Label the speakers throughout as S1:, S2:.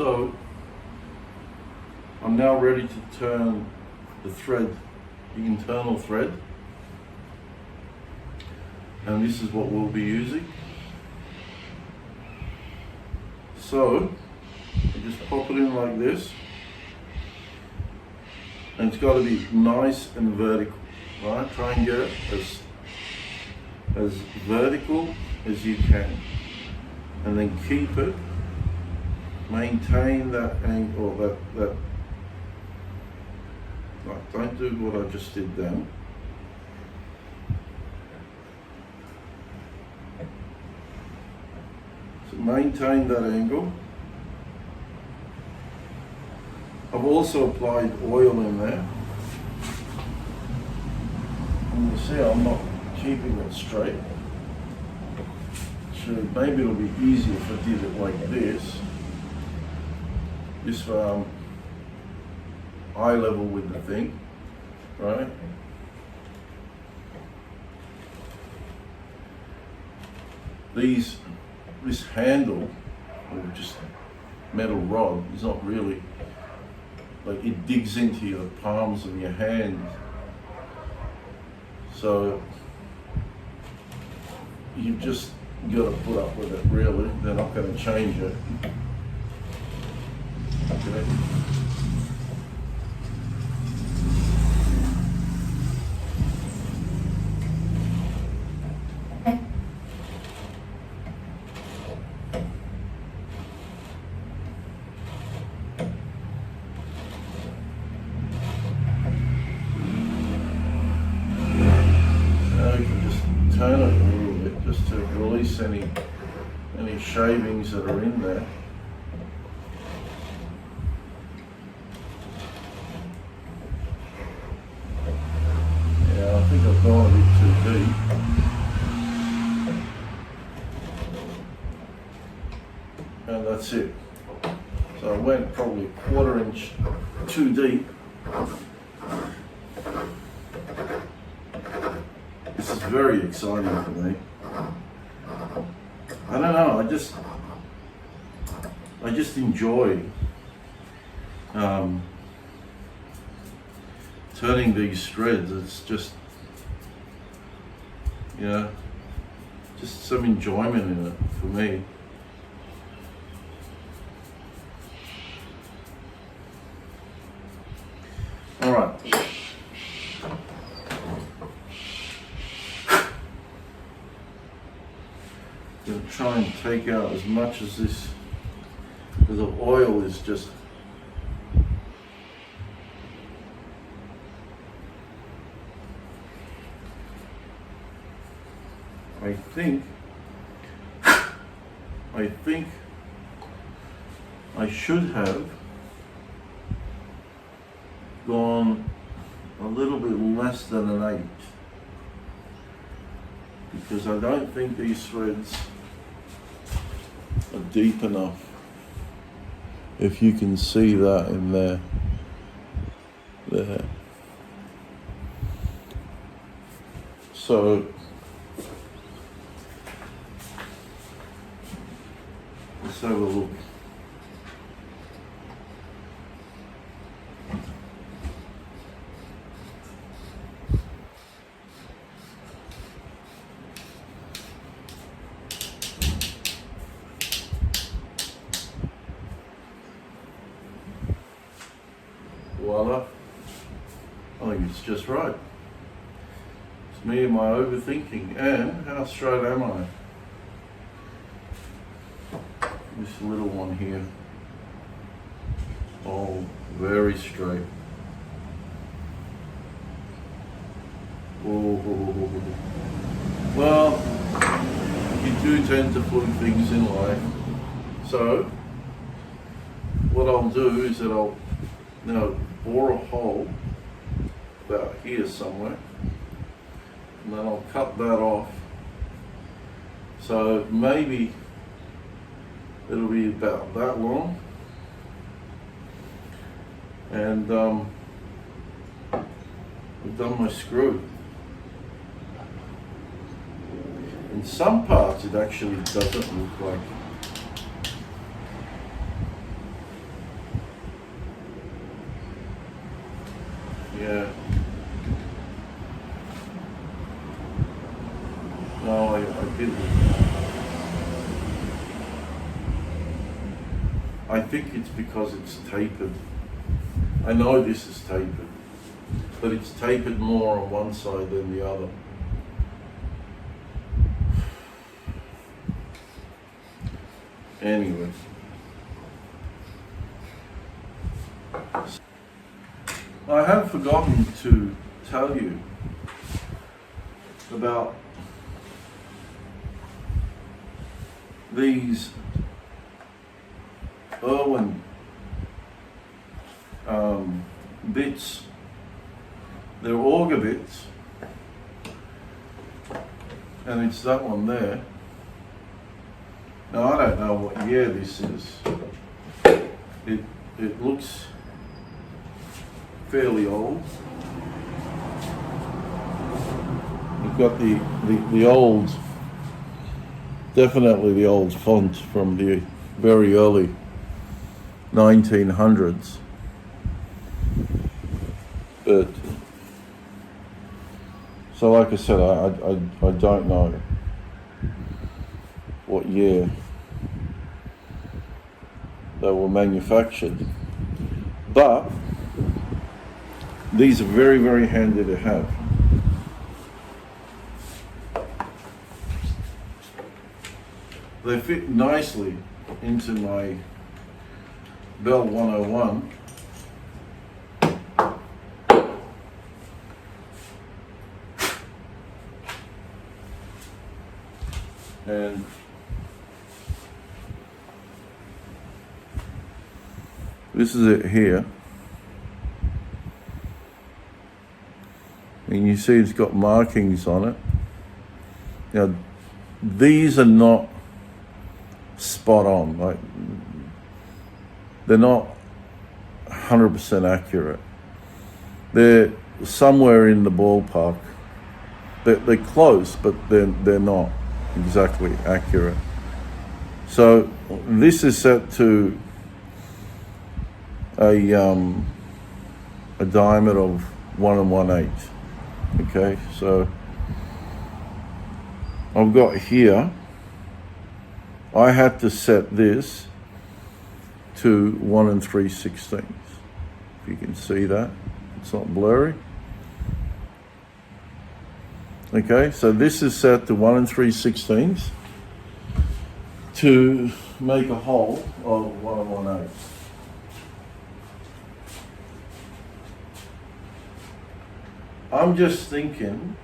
S1: So I'm now ready to turn the thread, the internal thread, and this is what we'll be using. So you just pop it in like this, and it's got to be nice and vertical, right? Try and get it as vertical as you can, and then keep it, maintain that angle, that right, don't do what I just did then. So maintain that angle. I've also applied oil in there, and you see I'm not keeping it straight. So maybe it'll be easier if I did it like this. Just eye level with the thing, right? This handle, or just metal rod, is not really, like, it digs into your palms of your hand. So you've just got to put up with it, really. They're not going to change it. Okay. Now you can just turn it a little bit just to release any shavings that are in there. Yeah, I think I've gone a bit too deep. And that's it. So I went probably a quarter inch too deep. This is very exciting for me. I don't know, I just enjoy turning these threads. It's just, you know, just some enjoyment in it for me. All right. I'm going to try and take out as much as this, because the oil is just, I think I should have gone a little bit less than an 8, because I don't think these threads are deep enough. If you can see that in there. So let's have a look. Voila. I think it's just right. It's me and my overthinking. And how straight am I? This little one here. Oh, very straight. Oh. Well, you do tend to fluke things in life. So, what I'll do is that I'll now bore a hole about here somewhere, and then I'll cut that off. So maybe it'll be about that long, and I've done my screw. In some parts it actually doesn't look like I think it's because it's tapered. I know this is tapered, but it's tapered more on one side than the other. Anyway. I have forgotten to tell you about these Irwin bits. They're auger bits, and it's that one there. Now I don't know what year this is. It looks fairly old. You've got the old, definitely the old font from the very early 1900s. But, so like I said, I don't know what year they were manufactured, but these are very, very handy to have. They fit nicely into my Bell 101. And this is it here. And you see it's got markings on it. Now, these are not spot on. Like, they're not 100% accurate. They're somewhere in the ballpark. They're close, but they're not exactly accurate. So this is set to a diameter of 1 1/8. Okay, so I've got here, I had to set this to 1 3/16. If you can see that, it's not blurry. Okay, so this is set to 1 3/16 to make a hole of 1 1/8. I'm just thinking,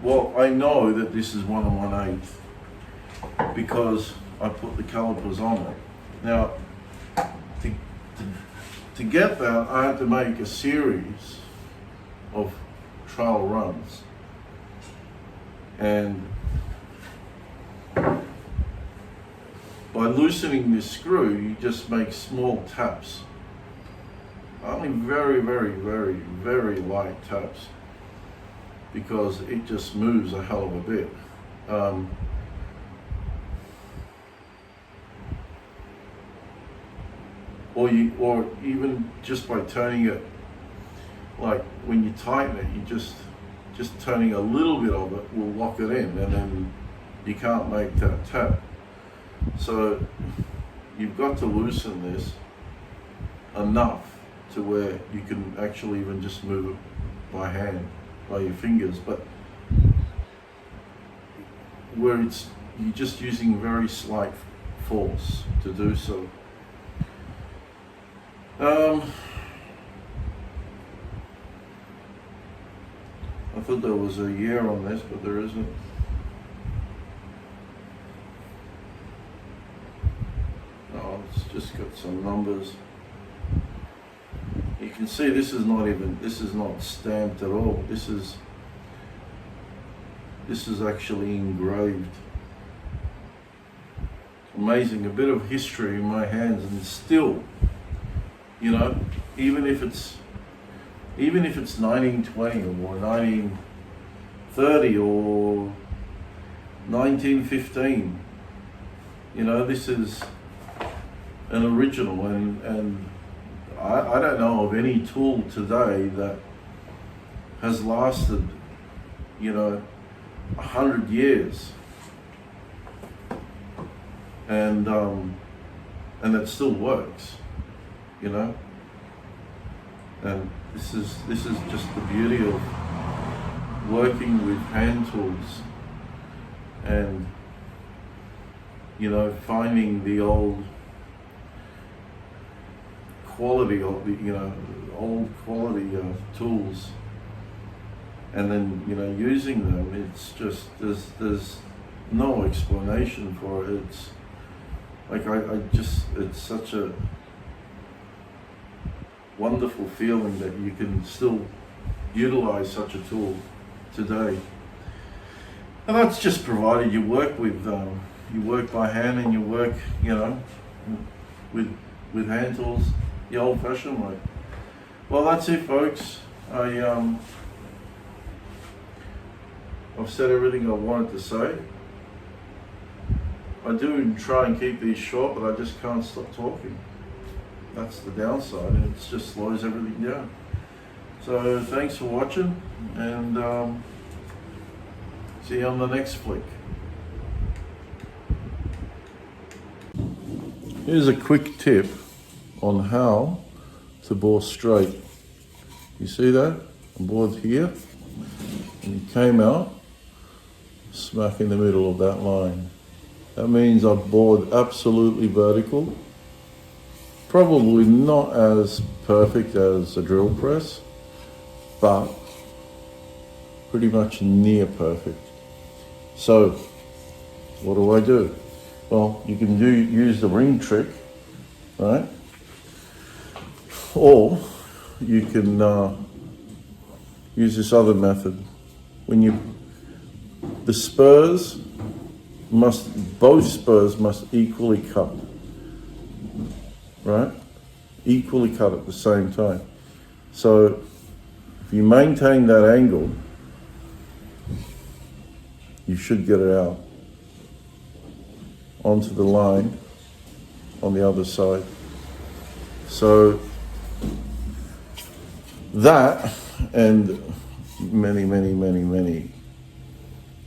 S1: well, I know that this is 1 1/8 because I put the calipers on it. Now, to get that, I had to make a series of trial runs. And by loosening this screw, you just make small taps. Only very, very, very, very light taps, because it just moves a hell of a bit. Or even just by turning it, like when you tighten it, you just turning a little bit of it will lock it in, and then you can't make that tap. So you've got to loosen this enough to where you can actually even just move it by hand, by your fingers, but where you're just using very slight force to do so. I thought there was a year on this, but there isn't. Oh, it's just got some numbers. You can see this is not stamped at all. This is actually engraved. Amazing, a bit of history in my hands, and still, you know, even if it's 1920 or 1930 or 1915, you know, this is an original, and I don't know of any tool today that has lasted, you know, 100 years. and it still works, you know. And this is just the beauty of working with hand tools, and you know, finding the old quality of the, you know, old quality tools, and then, you know, using them. It's just, there's no explanation for it. It's like, I just, it's such a wonderful feeling that you can still utilize such a tool today. And that's just provided you work with, you work by hand, and you work, you know, with hand tools the old-fashioned way. Well, that's it, folks. I've said everything I wanted to say. I do try and keep these short, but I just can't stop talking. That's the downside, and it just slows everything down. So thanks for watching, and see you on the next flick. Here's a quick tip on how to bore straight. You see that? I bored here, and it came out smack in the middle of that line. That means I've bored absolutely vertical. Probably not as perfect as a drill press, but pretty much near perfect. So what do? Well, you can use the ring trick, right? Or you can use this other method. The spurs both spurs must equally cut, right? Equally cut at the same time. So if you maintain that angle, you should get it out onto the line on the other side. So that, and many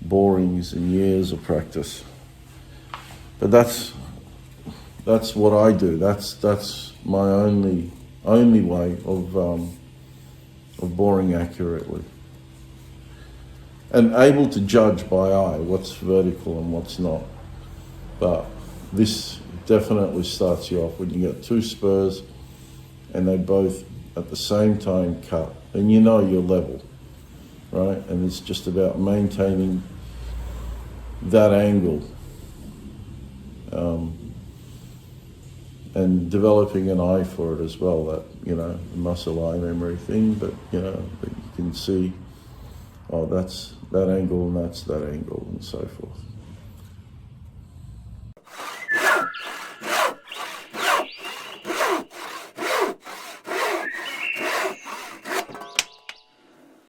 S1: borings and years of practice. But that's what I do. That's my only way of boring accurately, and able to judge by eye what's vertical and what's not. But this definitely starts you off when you get two spurs and they both at the same time cut, and you know you're level, right? And it's just about maintaining that angle, and developing an eye for it as well. That, you know, muscle eye memory thing, but you know, that you can see, oh, that's that angle and that's that angle, and so forth.